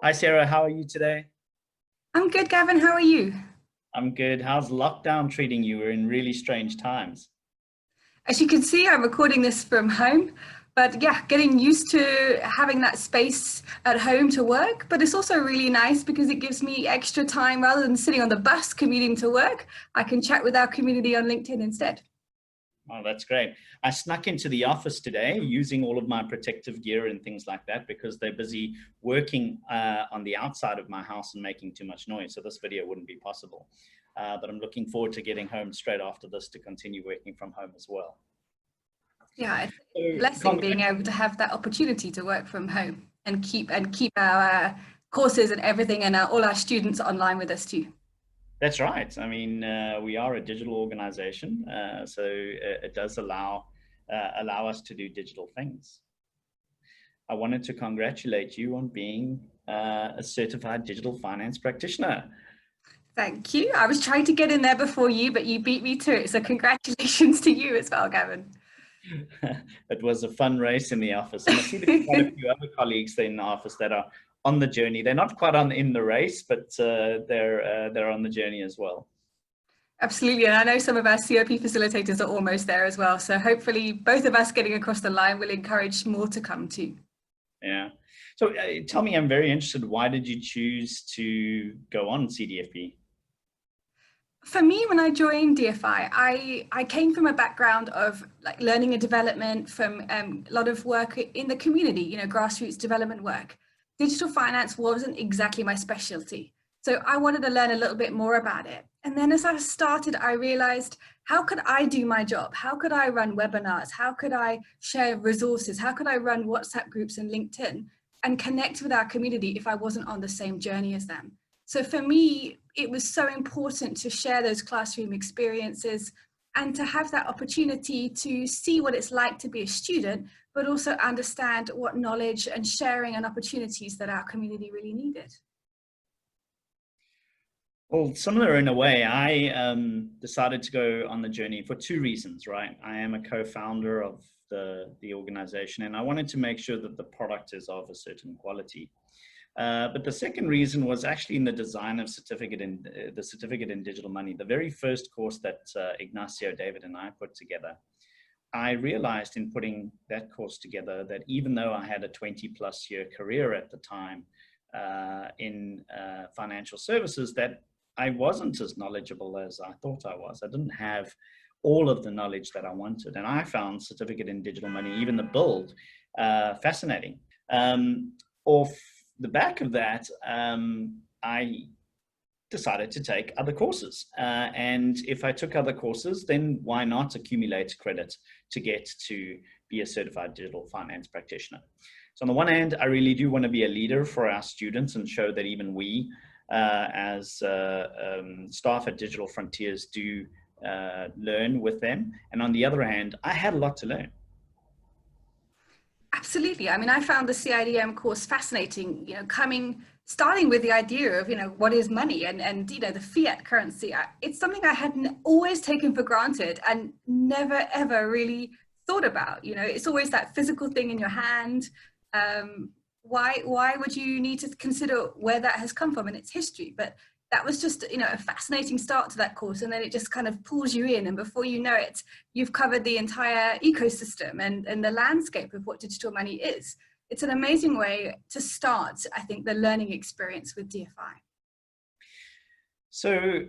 Hi, Sarah. How are you today? I'm good, Gavin. How are you? I'm good. How's lockdown treating you? We're in really strange times. As you can see, I'm recording this from home, but yeah, getting used to having that space at home to work. But it's also really nice because it gives me extra time rather than sitting on the bus commuting to work. I can chat with our community on LinkedIn instead. Oh, that's great. I snuck into the office today using all of my protective gear and things like that because they're busy working on the outside of my house and making too much noise. So this video wouldn't be possible. But I'm looking forward to getting home straight after this to continue working from home as well. Yeah, it's a So, blessing being able to have that opportunity to work from home and keep our courses and everything and all our students online with us too. That's right. I mean, we are a digital organization, so it does allow us to do digital things. I wanted to congratulate you on being a certified digital finance practitioner. Thank you. I was trying to get in there before you, but you beat me to it. So congratulations to you as well, Gavin. It was a fun race in the office, and I see there's quite a few other colleagues there in the office that are on the journey. They're not quite in the race, but they're on the journey as well. Absolutely. And I know some of our COP facilitators are almost there as well. So hopefully both of us getting across the line will encourage more to come too. Yeah. So tell me, I'm very interested. Why did you choose to go on CDFP? For me, when I joined DFI, I came from a background of like learning and development from a lot of work in the community, you know, grassroots development work. Digital finance wasn't exactly my specialty. So I wanted to learn a little bit more about it. And then as I started, I realized, how could I do my job? How could I run webinars? How could I share resources? How could I run WhatsApp groups and LinkedIn and connect with our community if I wasn't on the same journey as them? So for me, it was so important to share those classroom experiences and to have that opportunity to see what it's like to be a student, but also understand what knowledge and sharing and opportunities that our community really needed. Well, similar in a way. I decided to go on the journey for two reasons, right? I am a co-founder of the organization, and I wanted to make sure that the product is of a certain quality. But the second reason was actually in the design of the certificate in digital money. The very first course that Ignacio, David, and I put together, I realized in putting that course together that even though I had a 20+ year career at the time in financial services, that I wasn't as knowledgeable as I thought I was. I didn't have all of the knowledge that I wanted. And I found certificate in digital money, even the build, fascinating. Off the back of that, I decided to take other courses. And if I took other courses, then why not accumulate credit to get to be a certified digital finance practitioner? So on the one hand, I really do want to be a leader for our students and show that even we, as staff at Digital Frontiers, do learn with them. And on the other hand, I had a lot to learn. Absolutely. I mean, I found the CIDM course fascinating, you know, starting with the idea of, you know, what is money and you know, the fiat currency. It's something I had always taken for granted and never, ever really thought about. You know, it's always that physical thing in your hand. Why would you need to consider where that has come from in its history? But that was just, you know, a fascinating start to that course, and then it just kind of pulls you in, and before you know it, you've covered the entire ecosystem and the landscape of what digital money is. It's an amazing way to start, I think, the learning experience with DFI. So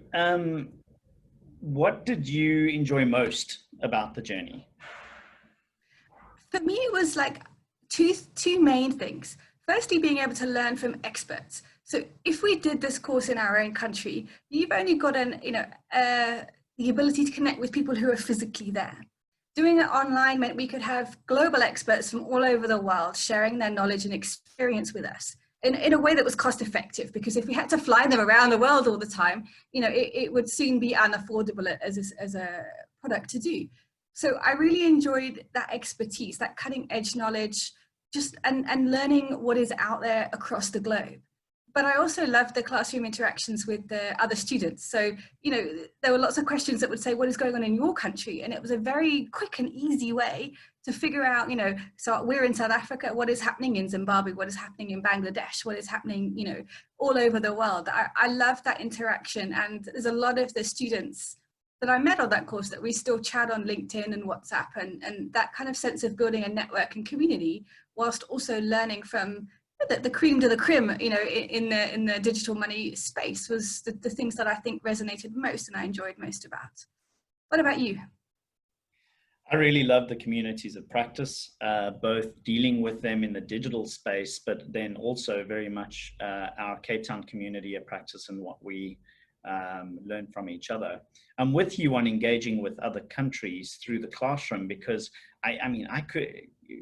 what did you enjoy most about the journey? For me, it was like two main things. Firstly, being able to learn from experts. So if we did this course in our own country, you've only got the ability to connect with people who are physically there. Doing it online meant we could have global experts from all over the world sharing their knowledge and experience with us in a way that was cost effective, because if we had to fly them around the world all the time, you know, it would soon be unaffordable as a product to do. So I really enjoyed that expertise, that cutting edge knowledge, and learning what is out there across the globe. But I also loved the classroom interactions with the other students. So, you know, there were lots of questions that would say, what is going on in your country? And it was a very quick and easy way to figure out, so we're in South Africa, what is happening in Zimbabwe, what is happening in Bangladesh, what is happening, all over the world. I love that interaction. And there's a lot of the students that I met on that course that we still chat on LinkedIn and WhatsApp, and that kind of sense of building a network and community whilst also learning from the cream de la creme, in the digital money space was the things that I think resonated most and I enjoyed most about. What about you? I really love the communities of practice, both dealing with them in the digital space, but then also very much our Cape Town community of practice and what we learn from each other. I'm with you on engaging with other countries through the classroom, because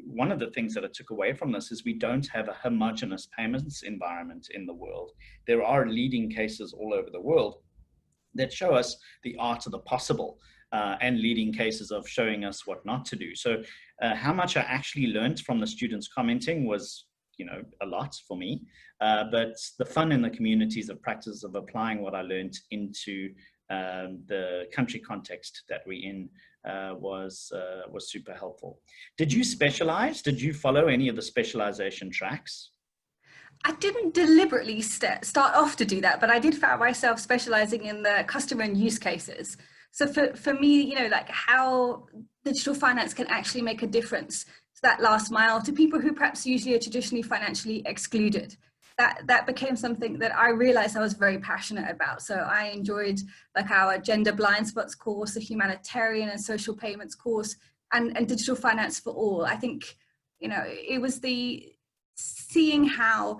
one of the things that I took away from this is we don't have a homogeneous payments environment in the world. There are leading cases all over the world that show us the art of the possible. And leading cases of showing us what not to do. So how much I actually learned from the students commenting was, a lot for me. But the fun in the communities of practice of applying what I learned into the country context that we're in was super helpful. Did you specialize? Did you follow any of the specialization tracks? I didn't deliberately start off to do that, but I did find myself specializing in the customer and use cases. So for me, like how digital finance can actually make a difference to that last mile, to people who perhaps usually are traditionally financially excluded. That became something that I realized I was very passionate about. So I enjoyed like our gender blind spots course, the humanitarian and social payments course, and digital finance for all. I think, it was the seeing how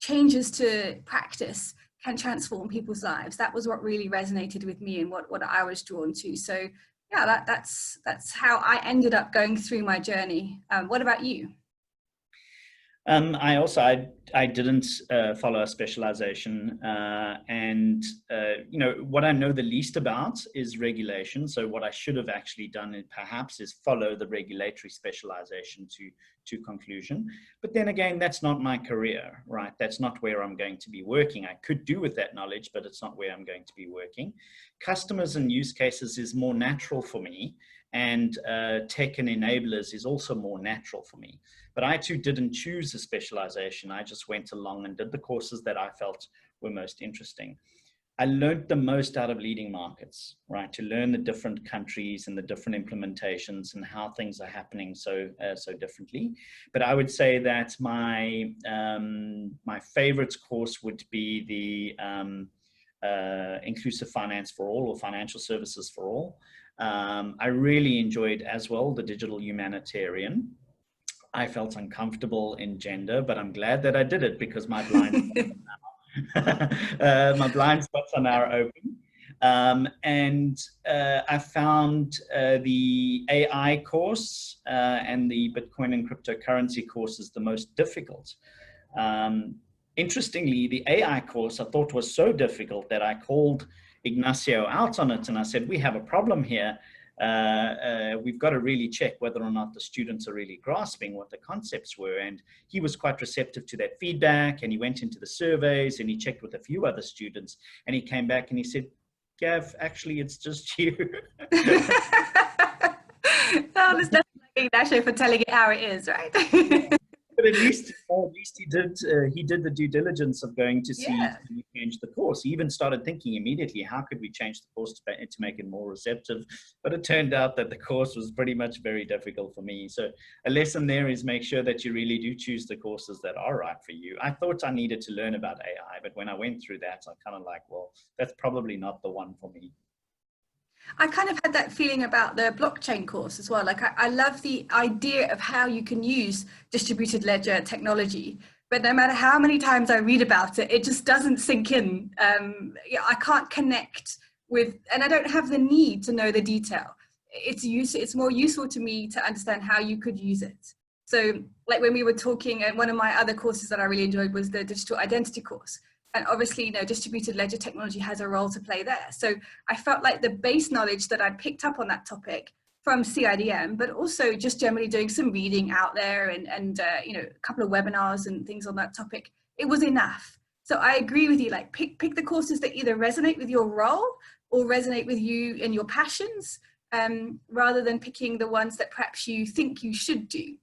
changes to practice can transform people's lives. That was what really resonated with me and what I was drawn to. So yeah, that's how I ended up going through my journey. What about you? I didn't follow a specialization, and what I know the least about is regulation. So what I should have actually done perhaps is follow the regulatory specialization to conclusion. But then again, that's not my career, right? That's not where I'm going to be working. I could do with that knowledge, but it's not where I'm going to be working. Customers and use cases is more natural for me, and tech and enablers is also more natural for me. But I too didn't choose a specialization. I just went along and did the courses that I felt were most interesting. I learned the most out of leading markets, right? To learn the different countries and the different implementations and how things are happening so differently. But I would say that my favorite course would be the Inclusive Finance for All, or Financial Services for All. I really enjoyed as well the Digital Humanitarian. I felt uncomfortable in gender, but I'm glad that I did it, because my blind my blind spots are now open. I found the AI course and the Bitcoin and cryptocurrency courses the most difficult. Interestingly, the AI course I thought was so difficult that I called Ignacio out on it, and I said, we have a problem here. We've got to really check whether or not the students are really grasping what the concepts were. And he was quite receptive to that feedback, and he went into the surveys and he checked with a few other students, and he came back and he said, Gav, actually, it's just you. Oh, there's nothing like Ignacio for telling it how it is, right? But at least he did the due diligence of going to see, can we change the course. He even started thinking immediately, how could we change the course to make it more receptive? But it turned out that the course was pretty much very difficult for me. So a lesson there is make sure that you really do choose the courses that are right for you. I thought I needed to learn about AI, but when I went through that, I kind of like, well, that's probably not the one for me. I kind of had that feeling about the blockchain course as well. Like I love the idea of how you can use distributed ledger technology, but no matter how many times I read about it, it just doesn't sink in. I can't connect with, and I don't have the need to know the detail. It's more useful to me to understand how you could use it. So like when we were talking, and one of my other courses that I really enjoyed was the digital identity course. And obviously, distributed ledger technology has a role to play there. So I felt like the base knowledge that I picked up on that topic from CIDM, but also just generally doing some reading out there and a couple of webinars and things on that topic, it was enough. So I agree with you, like pick the courses that either resonate with your role or resonate with you and your passions, rather than picking the ones that perhaps you think you should do,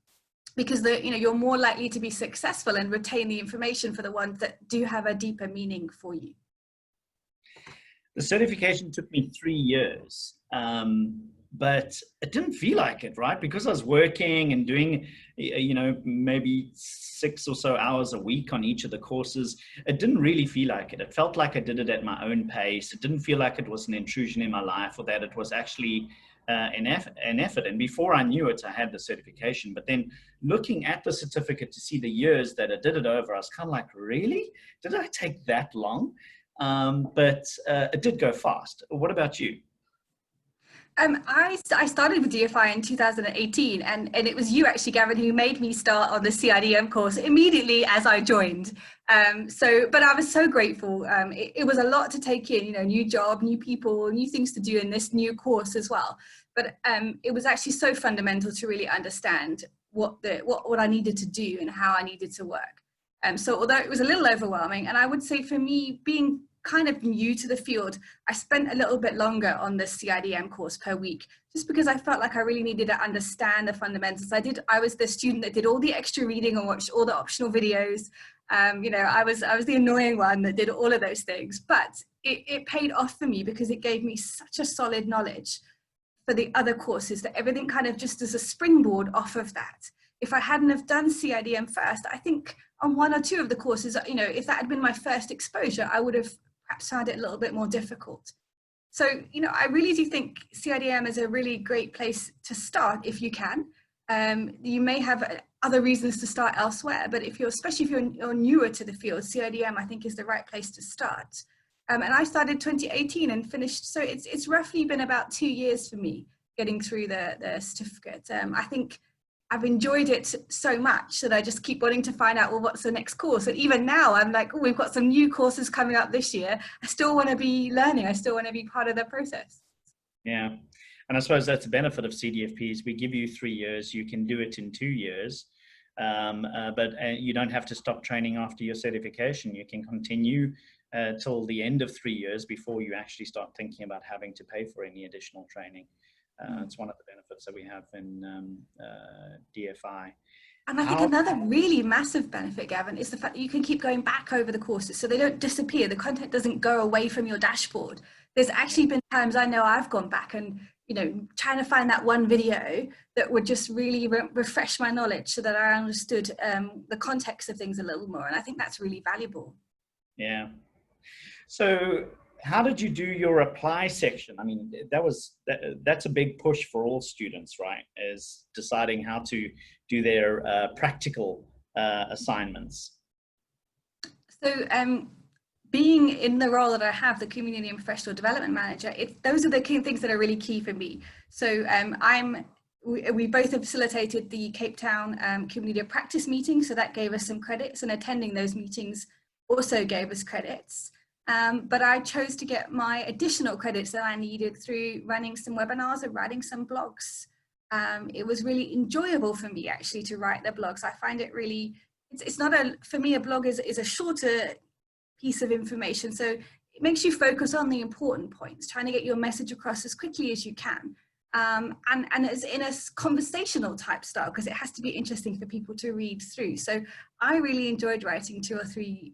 because you're more likely to be successful and retain the information for the ones that do have a deeper meaning for you. The certification took me 3 years, but it didn't feel like it, right? Because I was working and doing, maybe 6 or so hours a week on each of the courses. It didn't really feel like it. It felt like I did it at my own pace. It didn't feel like it was an intrusion in my life, or that it was actually an effort. And before I knew it, I had the certification. But then looking at the certificate to see the years that I did it over, I was kind of like, really? Did I take that long? But it did go fast. What about you? I started with DFI in 2018, and it was you actually, Gavin, who made me start on the CIDM course immediately as I joined. But I was so grateful. It was a lot to take in, new job, new people, new things to do in this new course as well. But it was actually so fundamental to really understand what I needed to do and how I needed to work. So although it was a little overwhelming, and I would say for me, being kind of new to the field, I spent a little bit longer on the CIDM course per week, just because I felt like I really needed to understand the fundamentals. I was the student that did all the extra reading and watched all the optional videos. I was the annoying one that did all of those things, but it paid off for me because it gave me such a solid knowledge for the other courses, that everything kind of just as a springboard off of that. If I hadn't have done CIDM first, I think on 1 or 2 of the courses, if that had been my first exposure, I would have perhaps found it a little bit more difficult. So, I really do think CIDM is a really great place to start if you can. You may have other reasons to start elsewhere, but especially if you're newer to the field, CIDM I think is the right place to start. And I started 2018 and finished, so it's roughly been about 2 years for me getting through the certificate. I think I've enjoyed it so much that I just keep wanting to find out, well, what's the next course? And even now I'm like, oh, we've got some new courses coming up this year. I still want to be learning. I still want to be part of the process. Yeah. And I suppose that's the benefit of CDFPs. We give you 3 years. You can do it in 2 years, but you don't have to stop training after your certification. You can continue till the end of 3 years before you actually start thinking about having to pay for any additional training. It's one of the benefits that we have in DFI. And I think another really massive benefit, Gavin, is the fact that you can keep going back over the courses, so they don't disappear. The content doesn't go away from your dashboard. There's actually been times I know I've gone back and, trying to find that one video that would just really refresh my knowledge so that I understood the context of things a little more. And I think that's really valuable. Yeah. So how did you do your apply section? I mean, that's a big push for all students, right? Is deciding how to do their practical assignments. So being in the role that I have, the Community and Professional Development Manager, those are the key things that are really key for me. So we both have facilitated the Cape Town Community of Practice meeting, so that gave us some credits, and attending those meetings also gave us credits. But I chose to get my additional credits that I needed through running some webinars and writing some blogs. It was really enjoyable for me actually to write the blogs. I find it really, it's not for me, a blog is a shorter piece of information. So it makes you focus on the important points, trying to get your message across as quickly as you can. And it's in a conversational type style because it has to be interesting for people to read through. So I really enjoyed writing 2 or 3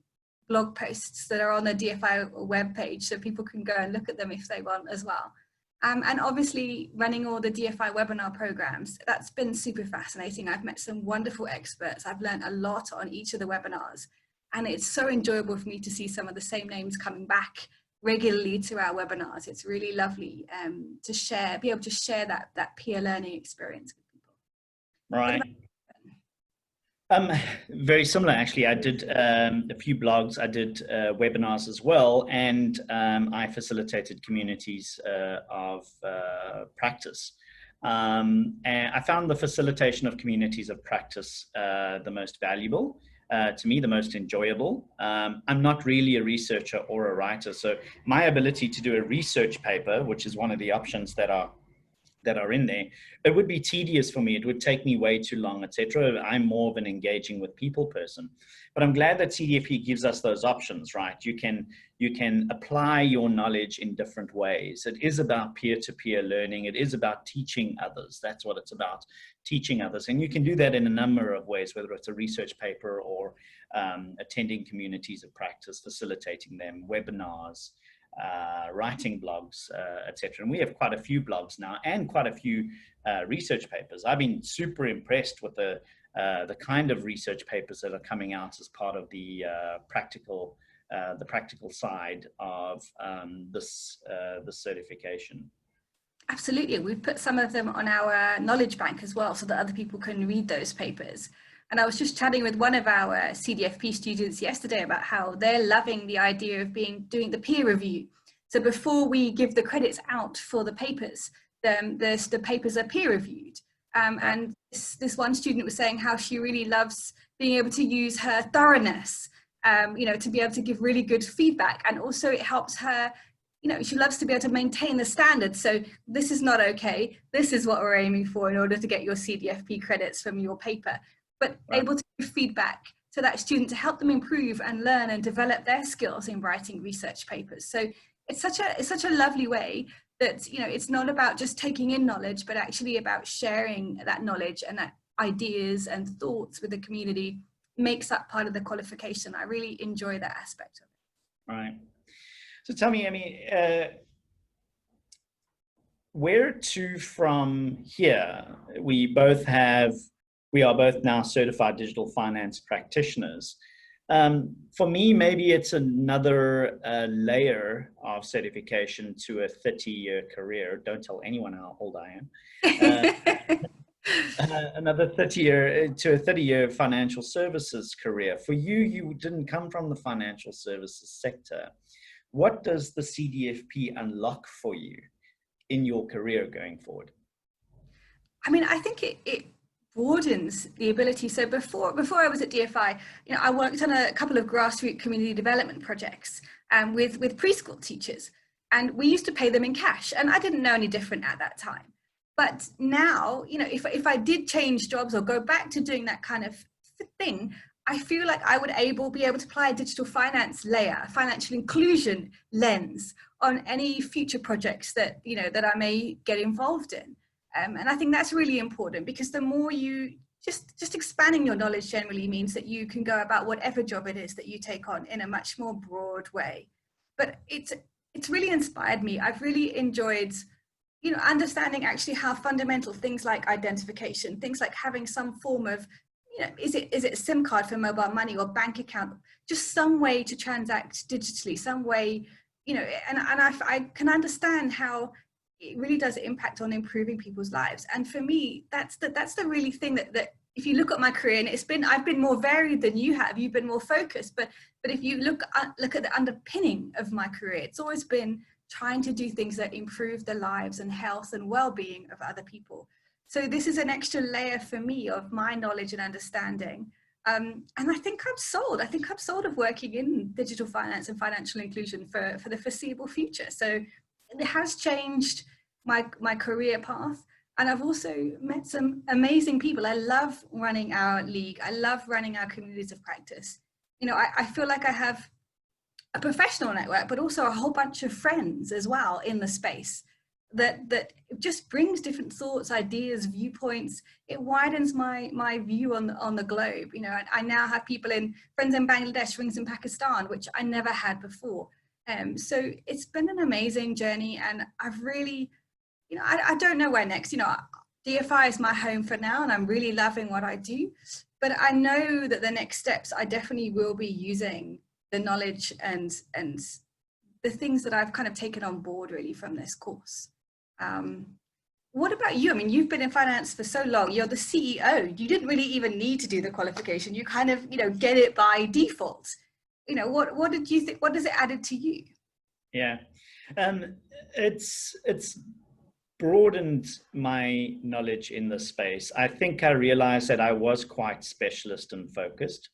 blog posts that are on the DFI webpage, so people can go and look at them if they want as well. And obviously running all the DFI webinar programs, that's been super fascinating. I've met some wonderful experts. I've learned a lot on each of the webinars, and it's so enjoyable for me to see some of the same names coming back regularly to our webinars. It's really lovely to be able to share that peer learning experience with people. Right. Very similar, actually. I did a few blogs, I did webinars as well, and I facilitated communities of practice. And I found the facilitation of communities of practice the most valuable, to me, the most enjoyable. I'm not really a researcher or a writer, so my ability to do a research paper, which is one of the options that are that are in there, it would be tedious for me. It would take me way too long, etc. I'm more of an engaging with people person. But I'm glad that CDFP gives us those options, right? You can apply your knowledge in different ways. It is about peer-to-peer learning. It is about teaching others. That's what it's about, teaching others. And you can do that in a number of ways, whether it's a research paper or attending communities of practice, facilitating them, webinars, writing blogs, etc. And we have quite a few blogs now and quite a few research papers. I've been super impressed with the kind of research papers that are coming out as part of the practical side of this certification. Absolutely. We've put some of them on our knowledge bank as well, so that other people can read those papers. And I was just chatting with one of our CDFP students yesterday about how they're loving the idea of doing the peer review. So before we give the credits out for the papers, the papers are peer reviewed. And this one student was saying how she really loves being able to use her thoroughness, to be able to give really good feedback. And also it helps her, she loves to be able to maintain the standards. So this is not okay. This is what we're aiming for in order to get your CDFP credits from your paper. But able to give feedback to that student to help them improve and learn and develop their skills in writing research papers. So it's such a lovely way that, it's not about just taking in knowledge, but actually about sharing that knowledge and that ideas and thoughts with the community makes that part of the qualification. I really enjoy that aspect of it. Right. So tell me, where to from here? We are both now certified digital finance practitioners. For me, maybe it's another layer of certification to a 30-year career. Don't tell anyone how old I am. Another 30-year financial services career. For you, you didn't come from the financial services sector. What does the CDFP unlock for you in your career going forward? I mean, I think it broadens the ability. So before I was at DFI, I worked on a couple of grassroots community development projects with preschool teachers, and we used to pay them in cash, and I didn't know any different at that time. But now, if I did change jobs or go back to doing that kind of thing, I feel like I would be able to apply a digital finance layer, financial inclusion lens on any future projects that I may get involved in. And I think that's really important, because the more you just expanding your knowledge generally means that you can go about whatever job it is that you take on in a much more broad way. But it's really inspired me. I've really enjoyed, understanding actually how fundamental things like identification, things like having some form of, is it a SIM card for mobile money or bank account, just some way to transact digitally, some way, and I can understand how it really does impact on improving people's lives. And for me, that's the really thing that if you look at my career, and I've been more varied than you have, you've been more focused, but if you look at the underpinning of my career, it's always been trying to do things that improve the lives and health and well-being of other people. So this is an extra layer for me of my knowledge and understanding. And I think I'm sold. I think I'm sold of working in digital finance and financial inclusion for the foreseeable future. So it has changed my career path. And I've also met some amazing people. I love running our league. I love running our communities of practice. I feel like I have a professional network, but also a whole bunch of friends as well in the space that just brings different thoughts, ideas, viewpoints. It widens my view on the globe. I now have friends in Bangladesh, friends in Pakistan, which I never had before. So it's been an amazing journey, and I've really, I don't know where next. DFI is my home for now, and I'm really loving what I do. But I know that the next steps, I definitely will be using the knowledge and the things that I've kind of taken on board really from this course. What about you? I mean, you've been in finance for so long. You're the CEO. You didn't really even need to do the qualification. You kind of, get it by default. What did you think? What has it added to you? Yeah, it's broadened my knowledge in this space. I think I realized that I was quite specialist and focused.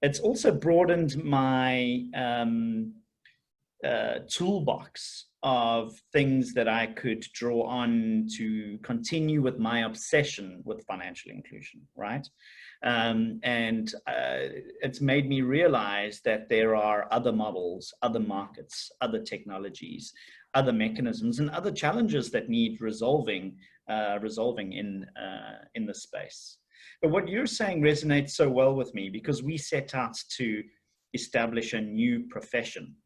It's also broadened my toolbox of things that I could draw on to continue with my obsession with financial inclusion, right? And it's made me realize that there are other models, other markets, other technologies, other mechanisms, and other challenges that need resolving in this space. But what you're saying resonates so well with me, because we set out to establish a new profession.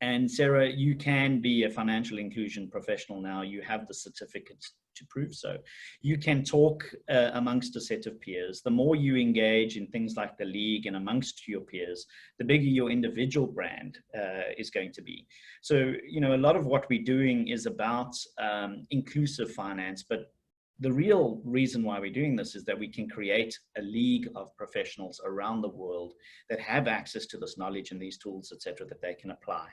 And Sarah, you can be a financial inclusion professional now. You have the certificate to prove so. You can talk amongst a set of peers. The more you engage in things like the league and amongst your peers, the bigger your individual brand is going to be. So, you know, a lot of what we're doing is about inclusive finance, but the real reason why we're doing this is that we can create a league of professionals around the world that have access to this knowledge and these tools, etc., that they can apply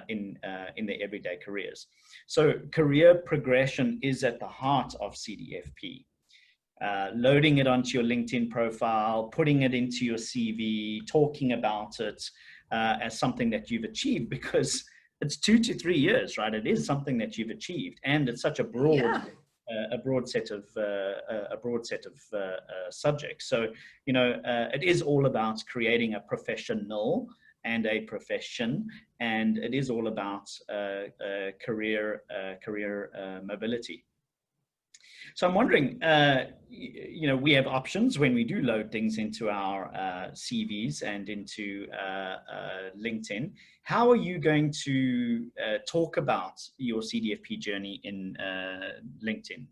in their everyday careers. So career progression is at the heart of CDFP. Loading it onto your LinkedIn profile, putting it into your CV, talking about it as something that you've achieved, because it's 2 to 3 years, right? It is something that you've achieved, and it's such a broad. Yeah. A broad set of subjects. So, you know, it is all about creating a professional and a profession, and it is all about career mobility. So I'm wondering, you know, we have options when we do load things into our CVs and into LinkedIn. How are you going to talk about your CDFP journey in LinkedIn?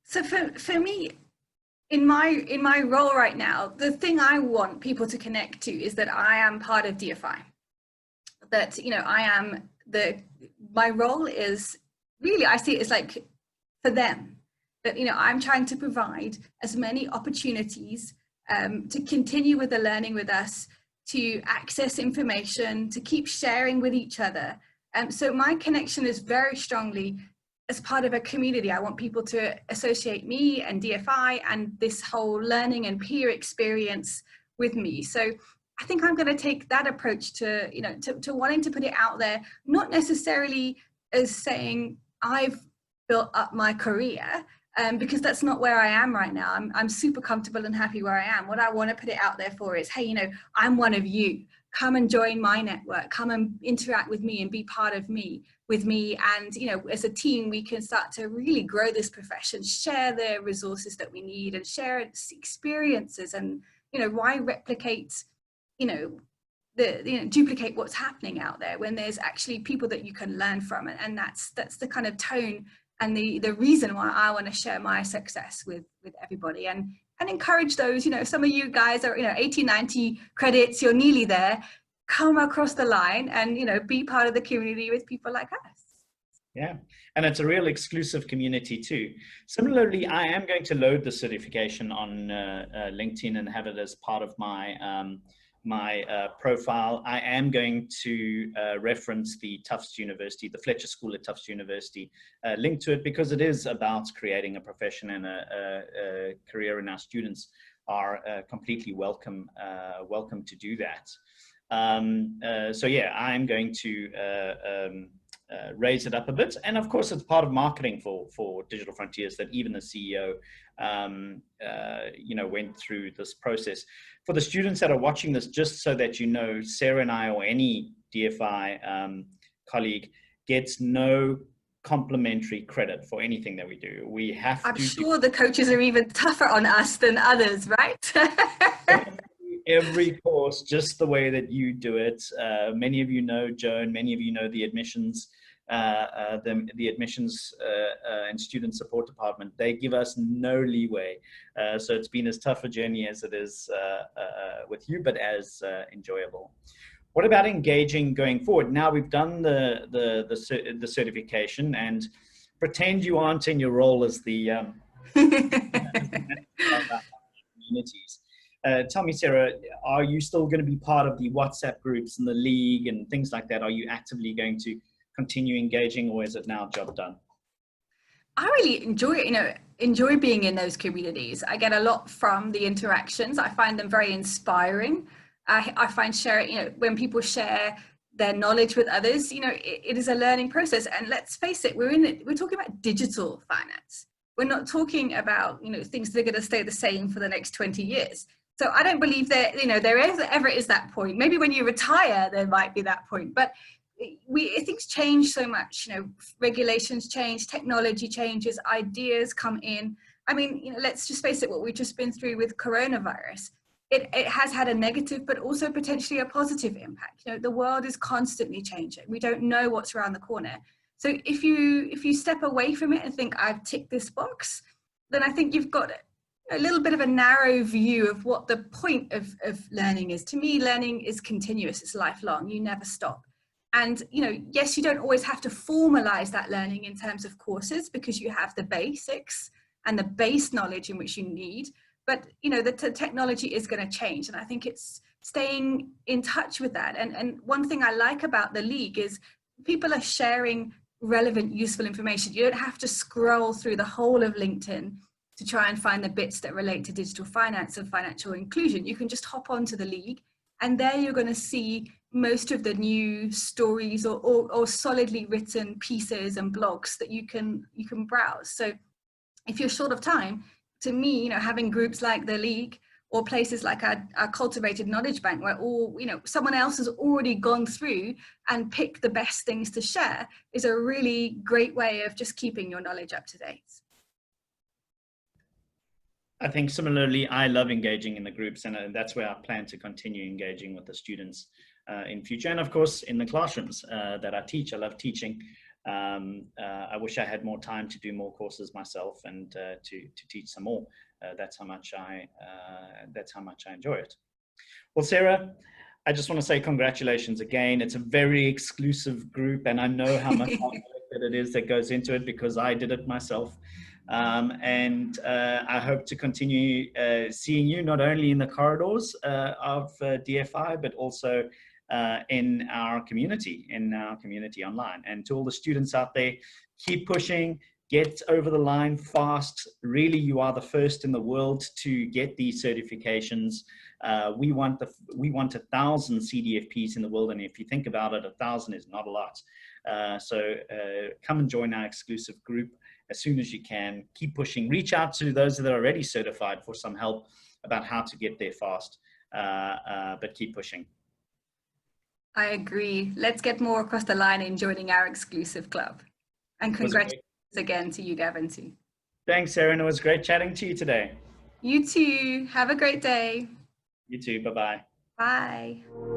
So for me, in my role right now, the thing I want people to connect to is that I am part of DFI. That, you know, my role is really, I see it as like for them, that, you know, I'm trying to provide as many opportunities to continue with the learning with us, to access information, to keep sharing with each other. So my connection is very strongly as part of a community. I want people to associate me and DFI and this whole learning and peer experience with me. So I think I'm going to take that approach to, you know, to wanting to put it out there, not necessarily as saying I've built up my career, because that's not where I am right now. I'm super comfortable and happy where I am. What I want to put it out there for is, hey, you know, I'm one of you. Come and join my network. Come and interact with me and be part of me, with me. And, you know, as a team, we can start to really grow this profession, share the resources that we need and share experiences. And, you know, why replicate, you know, duplicate what's happening out there when there's actually people that you can learn from. And that's the kind of tone and the reason why I want to share my success with everybody and encourage those, you know, some of you guys are, you know, 80, 90 credits, you're nearly there, come across the line and, you know, be part of the community with people like us. Yeah, and it's a real exclusive community too. Similarly, I am going to load the certification on LinkedIn and have it as part of my profile. I am going to reference the Tufts University, the Fletcher School at Tufts University, link to it, because it is about creating a profession and a career, and our students are completely welcome to do that. So yeah, I'm going to raise it up a bit. And of course, it's part of marketing for Digital Frontiers that even the CEO, you know, went through this process. For the students that are watching this, just so that you know, Sarah and I or any DFI colleague gets no complimentary credit for anything that we do. We have to. I'm sure the coaches are even tougher on us than others, right? Every course just the way that you do it. Many of you know Joan, many of you know the admissions the admissions and student support department. They give us no leeway, so it's been as tough a journey as it is with you, but as enjoyable. What about engaging going forward? Now we've done the certification, and pretend you aren't in your role as the communities. Tell me, Sarah, are you still going to be part of the WhatsApp groups and the league and things like that? Are you actively going to continue engaging, or is it now job done? I really enjoy being in those communities. I get a lot from the interactions. I find them very inspiring. I find sharing, you know, when people share their knowledge with others. You know, it is a learning process. And let's face it, we're talking about digital finance. We're not talking about, you know, things that are going to stay the same for the next 20 years. So I don't believe that, you know, there ever is that point. Maybe when you retire, there might be that point. But things change so much. You know, regulations change, technology changes, ideas come in. I mean, you know, let's just face it, what we've just been through with coronavirus. It has had a negative, but also potentially a positive impact. You know, the world is constantly changing. We don't know what's around the corner. So if you step away from it and think, I've ticked this box, then I think you've got a little bit of a narrow view of what the point of learning is. To me, learning is continuous, it's lifelong, you never stop. And, you know, yes, you don't always have to formalize that learning in terms of courses, because you have the basics and the base knowledge in which you need. But, you know, the technology is going to change. And I think it's staying in touch with that. And one thing I like about the League is people are sharing relevant, useful information. You don't have to scroll through the whole of LinkedIn to try and find the bits that relate to digital finance and financial inclusion. You can just hop onto the League, and there you're going to see most of the new stories or solidly written pieces and blogs that you can browse. So if you're short of time, to me, you know, having groups like the League or places like our cultivated knowledge bank, where someone else has already gone through and picked the best things to share, is a really great way of just keeping your knowledge up to date. I think similarly, I love engaging in the groups, and that's where I plan to continue engaging with the students in future. And of course, in the classrooms that I teach, I love teaching. I wish I had more time to do more courses myself and to teach some more. That's how much I enjoy it. Well, Sarah, I just want to say congratulations again. It's a very exclusive group, and I know how much work that it is that goes into it, because I did it myself. And I hope to continue seeing you not only in the corridors of DFI, but also in our community online. And to all the students out there, keep pushing, get over the line fast. Really, you are the first in the world to get these certifications. We want 1,000 CDFPs in the world, and if you think about it, 1,000 is not a lot. So come and join our exclusive group as soon as you can. Keep pushing. Reach out to those that are already certified for some help about how to get there fast, but keep pushing. I agree. Let's get more across the line in joining our exclusive club. And congratulations again to you, Gavin, too. Thanks, Erin. It was great chatting to you today. You too. Have a great day. You too. Bye-bye. Bye.